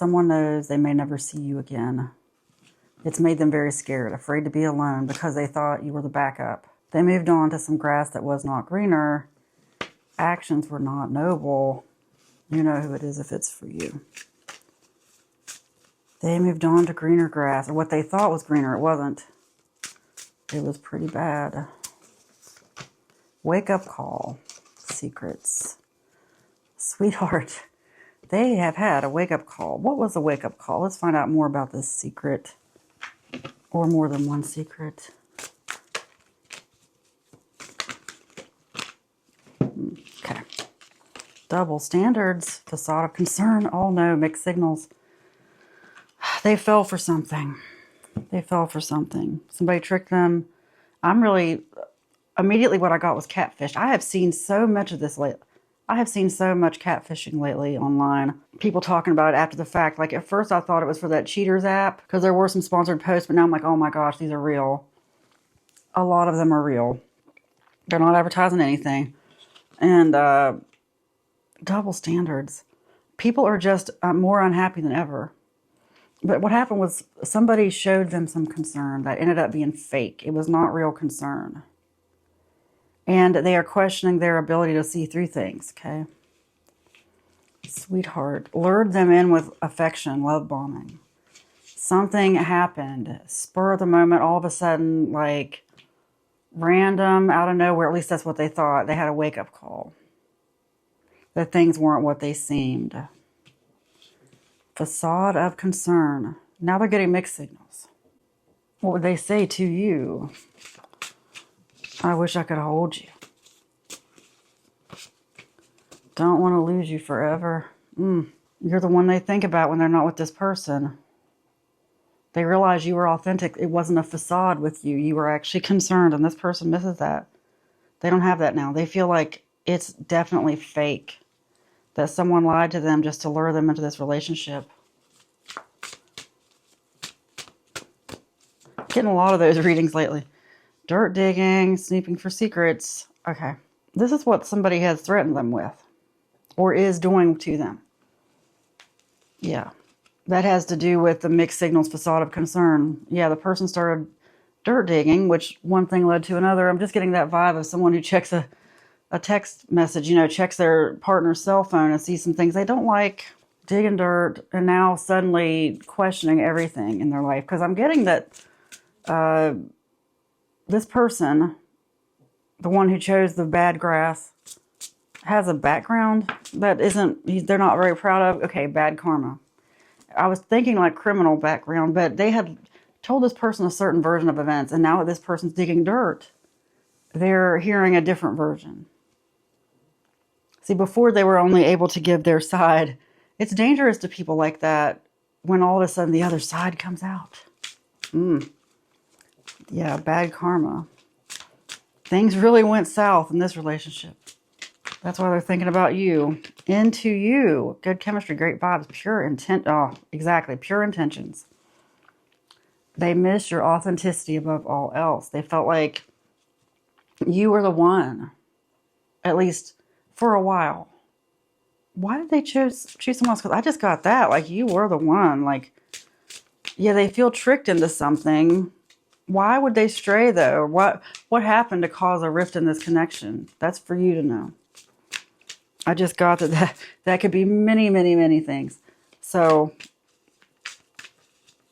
Someone knows they may never see you again. It's made them very scared, afraid to be alone because they thought you were the backup. They moved on to some grass that was not greener. Actions were not noble. You know who it is if it's for you. They moved on to greener grass, or what they thought was greener. It wasn't. It was pretty bad. Wake up call. Secrets. Sweetheart, they have had a wake up call. What was a wake up call? Let's find out more about this secret. Or more than one secret. Okay. Double standards. Facade of concern. Oh no, mixed signals. They fell for something. They fell for something. Somebody tricked them. Immediately what I got was catfish. I have seen so much of this lately. I have seen so much catfishing lately online. People talking about it after the fact. Like at first I thought it was for that Cheaters app because there were some sponsored posts, but now I'm like, oh my gosh, these are real. A lot of them are real. They're not advertising anything. And double standards. People are just more unhappy than ever. But what happened was somebody showed them some concern that ended up being fake. It was not real concern. And they are questioning their ability to see through things, okay? Sweetheart. Lured them in with affection, love bombing. Something happened. Spur of the moment, all of a sudden, like random, out of nowhere. At least that's what they thought. They had a wake-up call. That things weren't what they seemed. Facade of concern. Now they're getting mixed signals. What would they say to you? I wish I could hold you. Don't want to lose you forever. You're the one they think about when they're not with this person. They realize you were authentic. It wasn't a facade with you. You were actually concerned, and this person misses that. They don't have that now. They feel like it's definitely fake. That someone lied to them just to lure them into this relationship. Getting a lot of those readings lately. Dirt digging, snooping for secrets. Okay. This is what somebody has threatened them with. Or is doing to them. Yeah. That has to do with the mixed signals facade of concern. Yeah, the person started dirt digging, which one thing led to another. I'm just getting that vibe of someone who checks a text message, checks their partner's cell phone and sees some things they don't like, digging dirt, and now suddenly questioning everything in their life. Because I'm getting that this person, the one who chose the bad grass, has a background that they're not very proud of. Okay, bad karma. I was thinking like criminal background, but they had told this person a certain version of events, and now that this person's digging dirt, they're hearing a different version. See, before they were only able to give their side. It's dangerous to people like that when all of a sudden the other side comes out. Yeah, bad karma. Things really went south in this relationship. That's why they're thinking about you. Into you. Good chemistry, great vibes, pure intent. Oh, exactly, pure intentions. They miss your authenticity above all else. They felt like you were the one. At least for a while. Why did they choose someone else? Because I just got that. Like, you were the one. Like, yeah, they feel tricked into something. Why would they stray, though? What happened to cause a rift in this connection? That's for you to know. I just got that could be many, many, many things. So,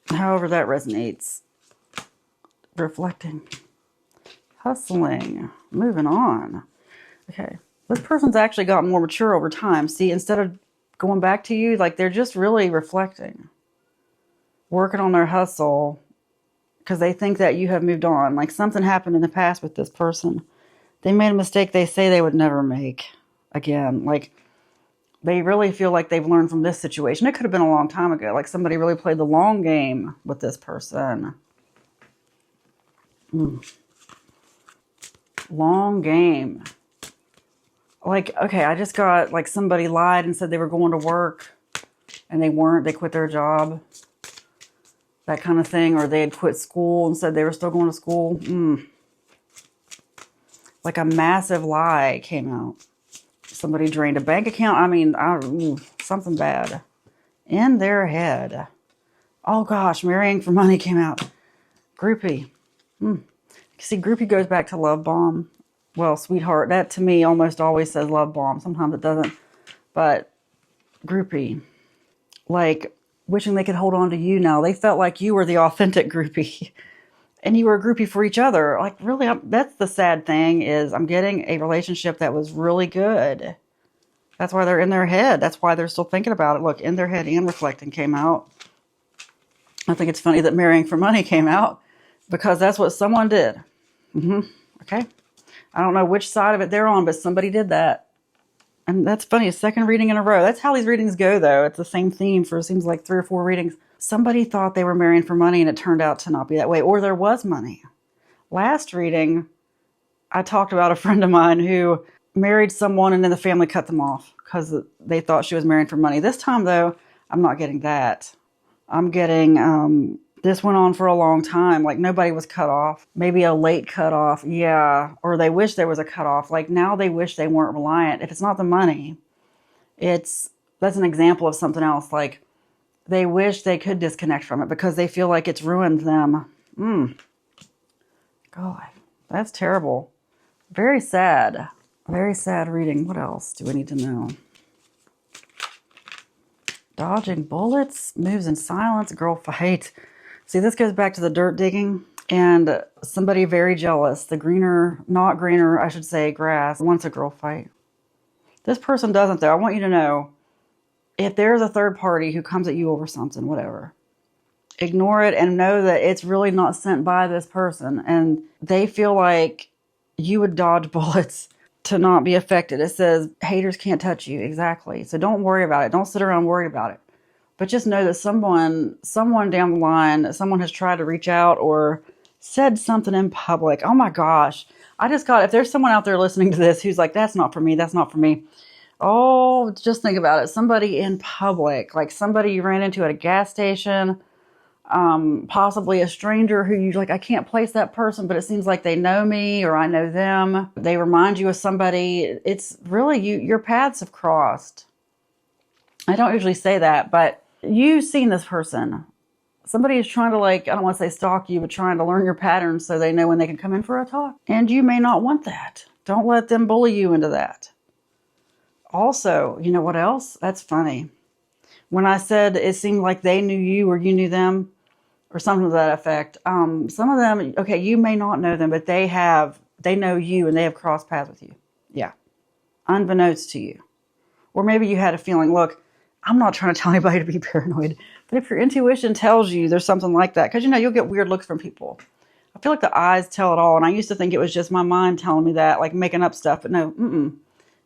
however that resonates. Reflecting. Hustling. Moving on. Okay. This person's actually got more mature over time. See, instead of going back to you, like they're just really reflecting. Working on their hustle because they think that you have moved on. Like something happened in the past with this person. They made a mistake they say they would never make again. Like they really feel like they've learned from this situation. It could have been a long time ago. Like somebody really played the long game with this person. Long game. Like, okay, I just got, like, somebody lied and said they were going to work and they weren't. They quit their job. That kind of thing. Or they had quit school and said they were still going to school. Like a massive lie came out. Somebody drained a bank account. I mean, something bad. In their head. Oh gosh, marrying for money came out. Groupie. See, groupie goes back to love bomb. Well, sweetheart, that to me almost always says love bomb. Sometimes it doesn't. But groupie. Like wishing they could hold on to you now. They felt like you were the authentic groupie. And you were a groupie for each other. Like, really, that's the sad thing is I'm getting a relationship that was really good. That's why they're in their head. That's why they're still thinking about it. Look, in their head and reflecting came out. I think it's funny that marrying for money came out because that's what someone did. Okay. I don't know which side of it they're on, but somebody did that. And that's funny. A second reading in a row. That's how these readings go, though. It's the same theme for, it seems like 3 or 4 readings. Somebody thought they were marrying for money and it turned out to not be that way. Or there was money. Last reading, I talked about a friend of mine who married someone and then the family cut them off because they thought she was marrying for money. This time, though, I'm not getting that. I'm getting, this went on for a long time. Like nobody was cut off. Maybe a late cutoff. Yeah. Or they wish there was a cutoff. Like now they wish they weren't reliant. If it's not the money, that's an example of something else. Like they wish they could disconnect from it because they feel like it's ruined them. God, that's terrible. Very sad. Very sad reading. What else do we need to know? Dodging bullets, moves in silence, girl fight. See, this goes back to the dirt digging and somebody very jealous. The greener, not greener, I should say, grass wants a girl fight. This person doesn't, though. I want you to know, if there's a third party who comes at you over something, whatever, ignore it and know that it's really not sent by this person. And they feel like you would dodge bullets to not be affected. It says haters can't touch you. Exactly. So don't worry about it. Don't sit around worried about it. But just know that someone down the line, someone has tried to reach out or said something in public. Oh my gosh. If there's someone out there listening to this who's like, that's not for me, that's not for me. Oh, just think about it. Somebody in public, like somebody you ran into at a gas station, possibly a stranger who you're like, I can't place that person, but it seems like they know me or I know them. They remind you of somebody. It's really your paths have crossed. I don't usually say that, but you've seen this person. Somebody is trying to, like, I don't want to say stalk you, but trying to learn your patterns so they know when they can come in for a talk. And you may not want that. Don't let them bully you into that. Also, you know what else? That's funny. When I said it seemed like they knew you or you knew them or something to that effect, some of them, okay, you may not know them, but they know you and they have crossed paths with you. Yeah. Unbeknownst to you. Or maybe you had a feeling, look, I'm not trying to tell anybody to be paranoid, but if your intuition tells you there's something like that, because, you'll get weird looks from people. I feel like the eyes tell it all, and I used to think it was just my mind telling me that, like making up stuff, but no,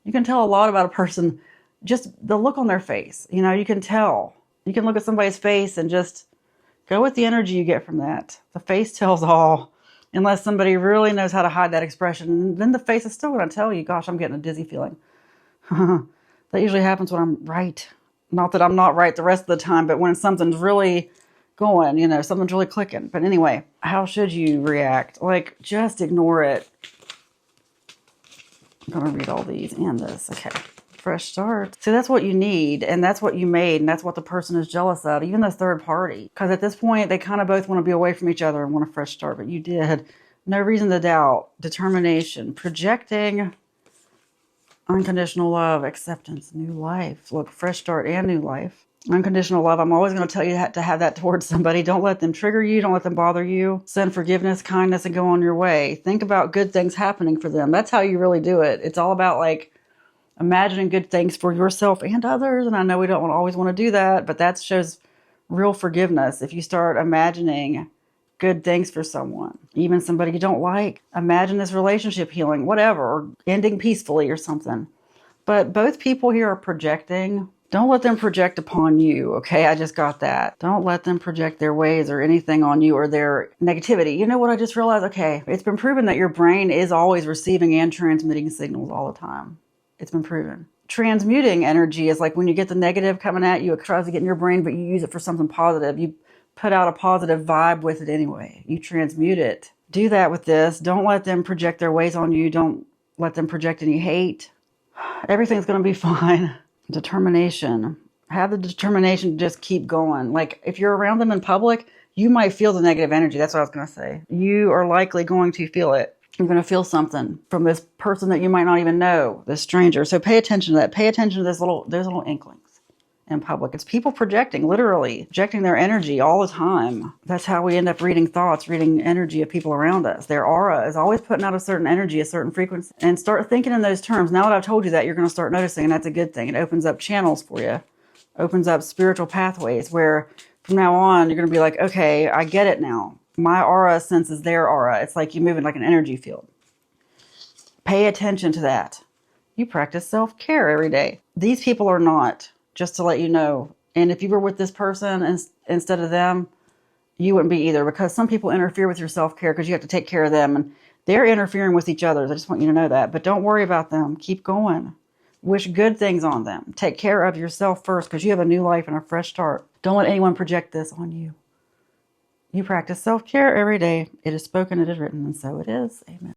You can tell a lot about a person, just the look on their face. You can tell. You can look at somebody's face and just go with the energy you get from that. The face tells all, unless somebody really knows how to hide that expression. And then the face is still going to tell you, gosh, I'm getting a dizzy feeling. That usually happens when I'm right. Not that I'm not right the rest of the time, but when something's really going, something's really clicking. But anyway, how should you react? Like, just ignore it. I'm going to read all these and this. Okay. Fresh start. See, that's what you need, and that's what you made, and that's what the person is jealous of, even the third party. Because at this point, they kind of both want to be away from each other and want a fresh start, but you did. No reason to doubt. Determination. Projecting. Unconditional love. Acceptance. New life. Look, fresh start and new life. Unconditional love. I'm always going to tell you to have that towards somebody. Don't let them trigger you. Don't let them bother you. Send forgiveness, kindness, and go on your way. Think about good things happening for them. That's how you really do it. It's all about, like, imagining good things for yourself and others. And I know we don't always want to do that, but that shows real forgiveness. If you start imagining good things for someone, even somebody you don't like, imagine this relationship healing, whatever, or ending peacefully or something. But both people here are projecting. Don't let them project upon you, okay? I just got that. Don't let them project their ways or anything on you or their negativity. You know what I just realized? Okay, it's been proven that your brain is always receiving and transmitting signals all the time. It's been proven. Transmuting energy is like when you get the negative coming at you, it tries to get in your brain, but you use it for something positive. You put out a positive vibe with it anyway. You transmute it. Do that with this. Don't let them project their ways on you. Don't let them project any hate. Everything's going to be fine. Determination. Have the determination to just keep going. Like, if you're around them in public, you might feel the negative energy. That's what I was going to say. You are likely going to feel it. You're going to feel something from this person that you might not even know, this stranger. So pay attention to that. Pay attention to those little inklings in public. It's people projecting, literally projecting their energy all the time. That's how we end up reading thoughts, reading energy of people around us. Their aura is always putting out a certain energy, a certain frequency. And start thinking in those terms. Now that I've told you that, you're going to start noticing, and that's a good thing. It opens up channels for you. Opens up spiritual pathways where from now on, you're going to be like, okay, I get it now. My aura senses their aura. It's like you move in like an energy field. Pay attention to that. You practice self-care every day. These people are not, just to let you know. And if you were with this person instead of them, you wouldn't be either, because some people interfere with your self-care because you have to take care of them, and they're interfering with each other. I just want you to know that. But don't worry about them. Keep going. Wish good things on them. Take care of yourself first, because you have a new life and a fresh start. Don't let anyone project this on you. You practice self-care every day. It is spoken, it is written, and so it is. Amen.